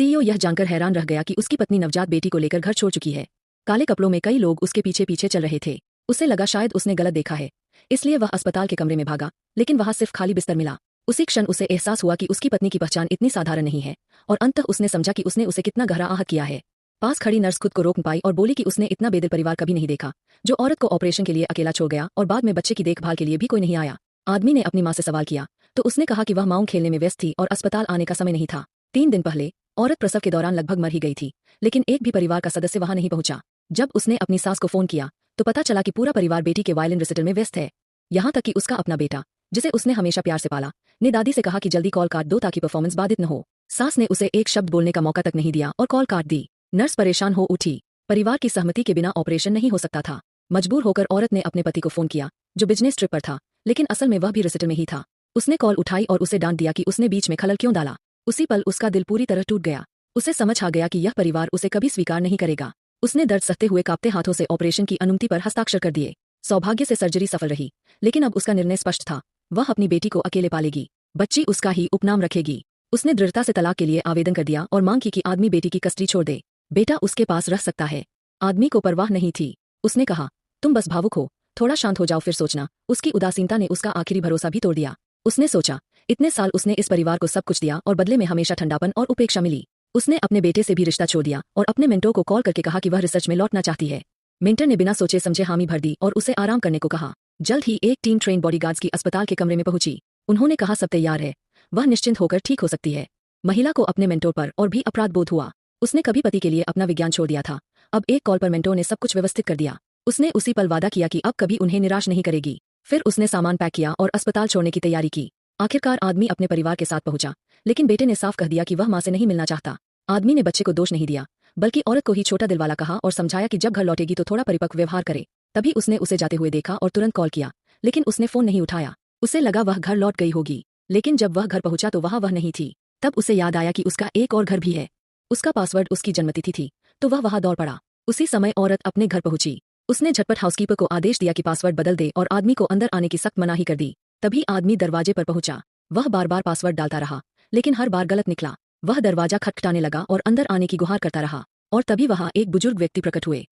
CEO यह जानकर हैरान रह गया कि उसकी पत्नी नवजात बेटी को लेकर घर छोड़ चुकी है। काले कपड़ों में कई लोग उसके पीछे पीछे चल रहे थे। उसे लगा शायद उसने गलत देखा है, इसलिए वह अस्पताल के कमरे में भागा, लेकिन वहां सिर्फ खाली बिस्तर मिला। उसी क्षण उसे एहसास हुआ कि उसकी पत्नी की पहचान इतनी साधारण नहीं है, और अंततः उसने समझा कि उसने उसे कितना गहरा आहत किया है। पास खड़ी नर्स खुद को रोक पाई और बोली कि उसने इतना बेदिल परिवार कभी नहीं देखा, जो औरत को ऑपरेशन के लिए अकेला छोड़ गया और बाद में बच्चे की देखभाल के लिए भी कोई नहीं आया। आदमी ने अपनी मां से सवाल किया तो उसने कहा कि वह मां खेलने में व्यस्त थी और अस्पताल आने का समय नहीं था। 3 दिन पहले औरत प्रसव के दौरान लगभग मर ही गई थी, लेकिन एक भी परिवार का सदस्य वहां नहीं पहुंचा। जब उसने अपनी सास को फोन किया तो पता चला कि पूरा परिवार बेटी के वायलिन रिसिटल में व्यस्त है। यहाँ तक कि उसका अपना बेटा, जिसे उसने हमेशा प्यार से पाला, ने दादी से कहा कि जल्दी कॉल काट दो ताकि परफॉर्मेंस बाधित न हो। सास ने उसे एक शब्द बोलने का मौका तक नहीं दिया और कॉल काट दी। नर्स परेशान हो उठी। परिवार की सहमति के बिना ऑपरेशन नहीं हो सकता था। मजबूर होकर औरत ने अपने पति को फोन किया, जो बिजनेस ट्रिप पर था, लेकिन असल में वह भी रिसिटल में ही था। उसने कॉल उठाई और उसे डांट दिया कि उसने बीच में खलल क्यों डाला। उसी पल उसका दिल पूरी तरह टूट गया। उसे समझ आ गया कि यह परिवार उसे कभी स्वीकार नहीं करेगा। उसने दर्द सहते हुए कांपते हाथों से ऑपरेशन की अनुमति पर हस्ताक्षर कर दिए। सौभाग्य से सर्जरी सफल रही, लेकिन अब उसका निर्णय स्पष्ट था। वह अपनी बेटी को अकेले पालेगी। बच्ची उसका ही उपनाम रखेगी। उसने दृढ़ता से तलाक के लिए आवेदन कर दिया और मांग की कि आदमी बेटी की कस्टडी छोड़ दे। बेटा उसके पास रह सकता है। आदमी को परवाह नहीं थी। उसने कहा, तुम बस भावुक हो, थोड़ा शांत हो जाओ फिर सोचना। उसकी उदासीनता ने उसका आखिरी भरोसा भी तोड़ दिया। उसने सोचा, इतने साल उसने इस परिवार को सब कुछ दिया और बदले में हमेशा ठंडापन और उपेक्षा मिली। उसने अपने बेटे से भी रिश्ता छोड़ दिया और अपने मेंटोर को कॉल करके कहा कि वह रिसर्च में लौटना चाहती है। मेंटर ने बिना सोचे समझे हामी भर दी और उसे आराम करने को कहा। जल्द ही एक टीम ट्रेन बॉडीगार्ड्स की अस्पताल के कमरे में पहुंची। उन्होंने कहा सब तैयार है, वह निश्चिंत होकर ठीक हो सकती है। महिला को अपने मेंटोर पर और भी अपराध बोध हुआ। उसने कभी पति के लिए अपना विज्ञान छोड़ दिया था, अब एक कॉल पर मेंटोर ने सब कुछ व्यवस्थित कर दिया। उसने उसी पल वादा किया कि अब कभी उन्हें निराश नहीं करेगी। फिर उसने सामान पैक किया और अस्पताल छोड़ने की तैयारी की। आखिरकार आदमी अपने परिवार के साथ पहुंचा, लेकिन बेटे ने साफ कह दिया कि वह मां से नहीं मिलना चाहता। आदमी ने बच्चे को दोष नहीं दिया, बल्कि औरत को ही छोटा दिल वाला कहा और समझाया कि जब घर लौटेगी तो थोड़ा परिपक्व व्यवहार करे। तभी उसने उसे जाते हुए देखा और तुरंत कॉल किया, लेकिन उसने फोन नहीं उठाया। उसे लगा वह घर लौट गई होगी, लेकिन जब वह घर पहुंचा तो वहां वह नहीं थी। तब उसे याद आया कि उसका एक और घर भी है। उसका पासवर्ड उसकी जन्मतिथि थी, तो वह वहां दौड़ पड़ा। उसी समय औरत अपने घर पहुंची। उसने झटपट हाउसकीपर को आदेश दिया कि पासवर्ड बदल दे और आदमी को अंदर आने की सख्त मनाही कर दी। तभी आदमी दरवाजे पर पहुंचा। वह बार बार पासवर्ड डालता रहा, लेकिन हर बार गलत निकला। वह दरवाजा खटखटाने लगा और अंदर आने की गुहार करता रहा, और तभी वहां एक बुजुर्ग व्यक्ति प्रकट हुए।